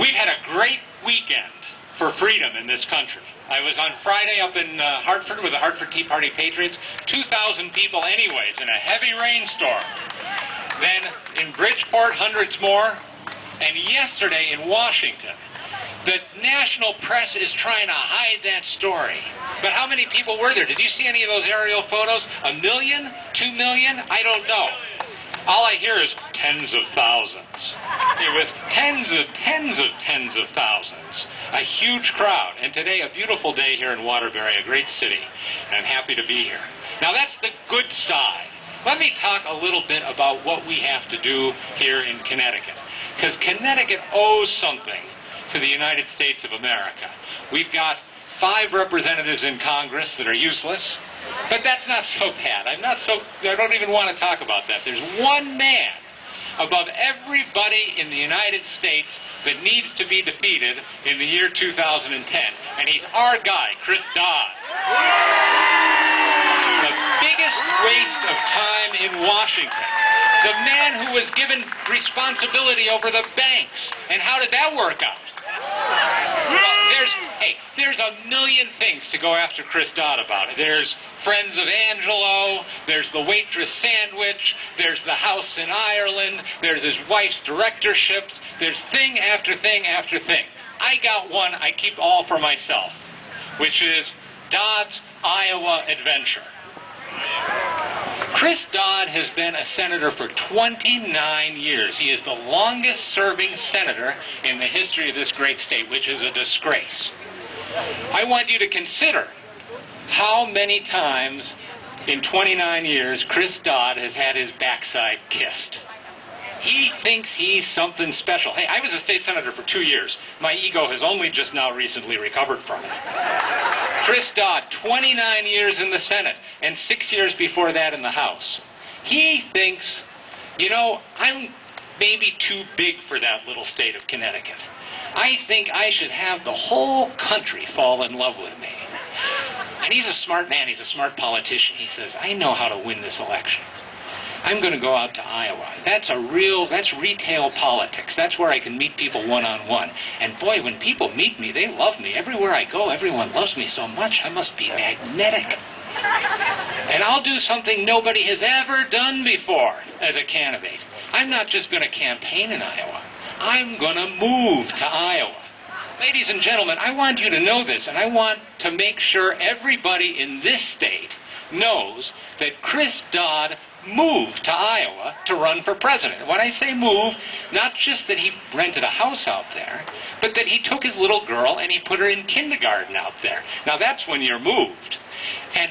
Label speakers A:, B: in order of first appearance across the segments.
A: We've had a great weekend for freedom in this country. I was on Friday up in Hartford with the Hartford Tea Party Patriots. 2,000 people anyways in a heavy rainstorm. Then in Bridgeport, hundreds more. And yesterday in Washington. The national press is trying to hide that story. But how many people were there? Did you see any of those aerial photos? 1 million? 2 million? I don't know. All I hear is tens of thousands. It was tens of thousands. A huge crowd. And today, a beautiful day here in Waterbury, a great city. And I'm happy to be here. Now, that's the good side. Let me talk a little bit about what we have to do here in Connecticut. Because Connecticut owes something to the United States of America. We've got 5 representatives in Congress that are useless. But that's not so bad. I don't even want to talk about that. There's one man above everybody in the United States that needs to be defeated in the year 2010. And he's our guy, Chris Dodd. The biggest waste of time in Washington. The man who was given responsibility over the banks. And how did that work out? Well, there's a million things to go after Chris Dodd about it. There's Friends of Angelo, there's the waitress sandwich, there's the house in Ireland, there's his wife's directorships, there's thing after thing after thing. I got one I keep all for myself, which is Dodd's Iowa adventure. Chris Dodd has been a senator for 29 years. He is the longest-serving senator in the history of this great state, which is a disgrace. I want you to consider how many times in 29 years Chris Dodd has had his backside kissed. He thinks he's something special. Hey, I was a state senator for 2 years. My ego has only just now recently recovered from it. Chris Dodd, 29 years in the Senate, and 6 years before that in the House. He thinks, you know, I'm maybe too big for that little state of Connecticut. I think I should have the whole country fall in love with me. And he's a smart man. He's a smart politician. He says, I know how to win this election. I'm going to go out to Iowa. That's retail politics. That's where I can meet people one-on-one. And boy, when people meet me, they love me. Everywhere I go, everyone loves me so much. I must be magnetic. And I'll do something nobody has ever done before as a candidate. I'm not just going to campaign in Iowa. I'm going to move to Iowa. Ladies and gentlemen, I want you to know this, and I want to make sure everybody in this state knows that Chris Dodd moved to Iowa to run for president. When I say move, not just that he rented a house out there, but that he took his little girl and he put her in kindergarten out there. Now that's when you're moved. And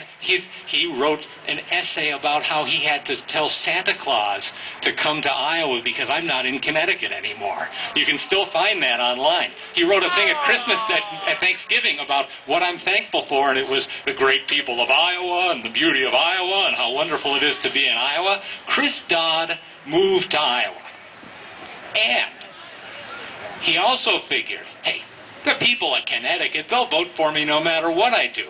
A: he wrote an essay about how he had to tell Santa Claus to come to Iowa because I'm not in Connecticut anymore. You can still find that online. He wrote a thing at Christmas, at Thanksgiving, about what I'm thankful for, and it was the great people of Iowa and the beauty of Iowa and how wonderful it is to be in Iowa. Chris Dodd moved to Iowa. And he also figured, hey, the people of Connecticut, they'll vote for me no matter what I do.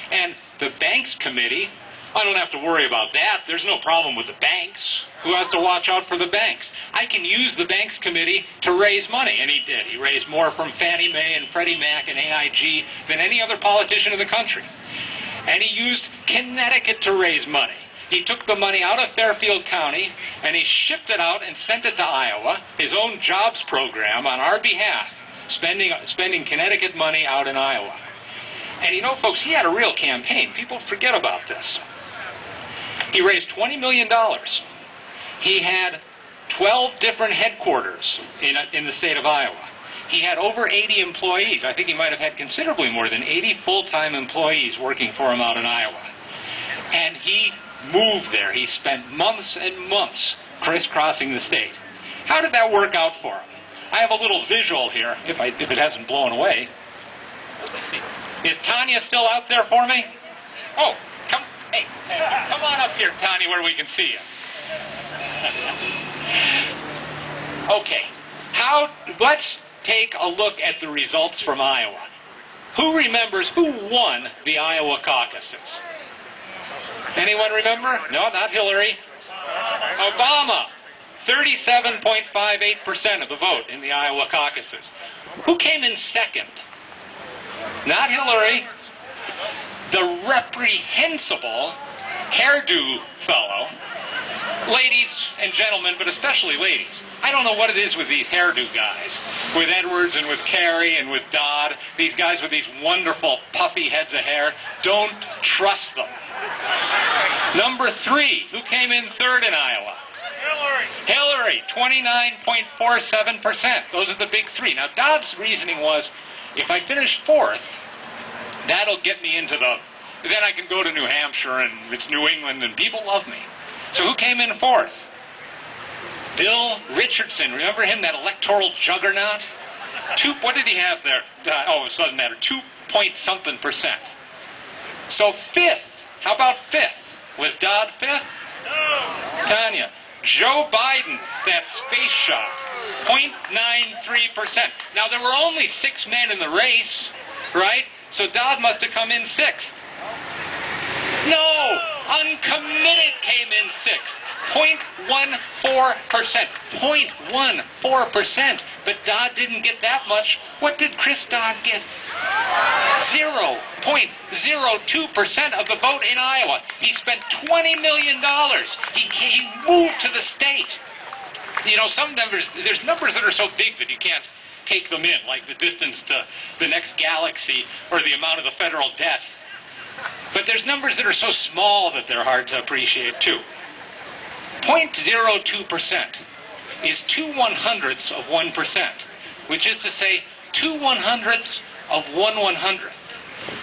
A: And the Banks Committee, I don't have to worry about that. There's no problem with the banks. Who has to watch out for the banks? I can use the Banks Committee to raise money, and he did. He raised more from Fannie Mae and Freddie Mac and AIG than any other politician in the country. And he used Connecticut to raise money. He took the money out of Fairfield County, and he shipped it out and sent it to Iowa, his own jobs program on our behalf, spending Connecticut money out in Iowa. And you know, folks, he had a real campaign. People forget about this. He raised $20 million. He had 12 different headquarters in the state of Iowa. He had over 80 employees. I think he might have had considerably more than 80 full-time employees working for him out in Iowa. And he moved there. He spent months and months crisscrossing the state. How did that work out for him? I have a little visual here, if it hasn't blown away. Is Tanya still out there for me? Oh, come on up here, Tanya, where we can see you. Okay, let's take a look at the results from Iowa. Who remembers who won the Iowa caucuses? Anyone remember? No, not Hillary. Obama. 37.58% of the vote in the Iowa caucuses. Who came in second? Not Hillary. The reprehensible hairdo fellow. Ladies and gentlemen, but especially ladies. I don't know what it is with these hairdo guys. With Edwards and with Kerry and with Dodd. These guys with these wonderful puffy heads of hair. Don't trust them. Number 3. Who came in third in Iowa? Hillary, 29.47%. Those are the big 3. Now, Dodd's reasoning was, if I finish 4th, that'll get me into the... Then I can go to New Hampshire, and it's New England, and people love me. So who came in 4th? Bill Richardson. Remember him, that electoral juggernaut? What did he have there? It doesn't matter. 2-point-something%. So 5th. How about 5th? Was Dodd 5th? No. Tanya. Joe Biden, that space shot, 0.93%. Now, there were only 6 men in the race, right? So Dodd must have come in 6th. No! Uncommitted came in 6th. 0.14%. 0.14%. But Dodd didn't get that much. What did Chris Dodd get? 0.02% of the vote in Iowa. He spent $20 million. He moved to the state. You know, some numbers, there's numbers that are so big that you can't take them in, like the distance to the next galaxy or the amount of the federal debt. But there's numbers that are so small that they're hard to appreciate, too. 0.02% is 2/100ths of 1%, which is to say 2/100ths of 1/100th,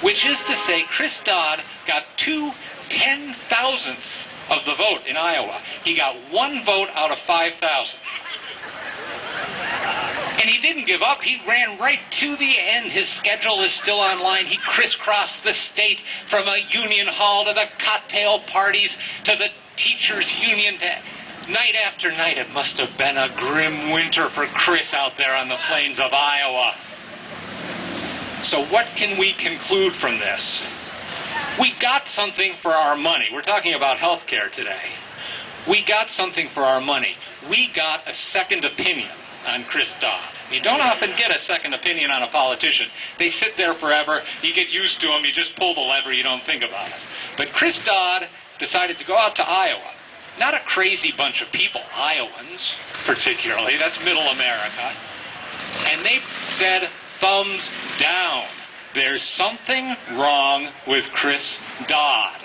A: which is to say Chris Dodd got 2/10,000ths of the vote in Iowa. He got 1 vote out of 5,000. And he didn't give up. He ran right to the end. His schedule is still online. He crisscrossed the state from a union hall to the cocktail parties to the teachers' union. Night after night, it must have been a grim winter for Chris out there on the plains of Iowa. So what can we conclude from this? We got something for our money. We're talking about health care today. We got something for our money. We got a second opinion on Chris Dodd. You don't often get a second opinion on a politician. They sit there forever. You get used to them. You just pull the lever. You don't think about it. But Chris Dodd decided to go out to Iowa. Not a crazy bunch of people, Iowans particularly. That's middle America. And they said, thumbs down. There's something wrong with Chris Dodd.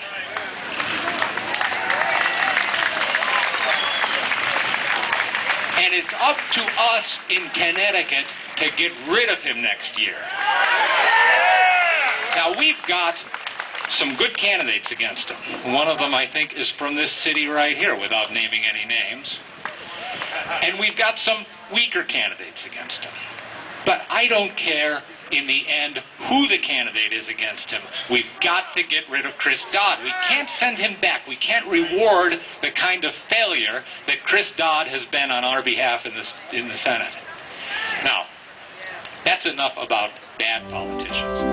A: And it's up to us in Connecticut to get rid of him next year. Now, we've got some good candidates against him. One of them, I think, is from this city right here, without naming any names. And we've got some weaker candidates against him. But I don't care, in the end, who the candidate is against him. We've got to get rid of Chris Dodd. We can't send him back. We can't reward the kind of failure that Chris Dodd has been on our behalf in the Senate. Now, that's enough about bad politicians.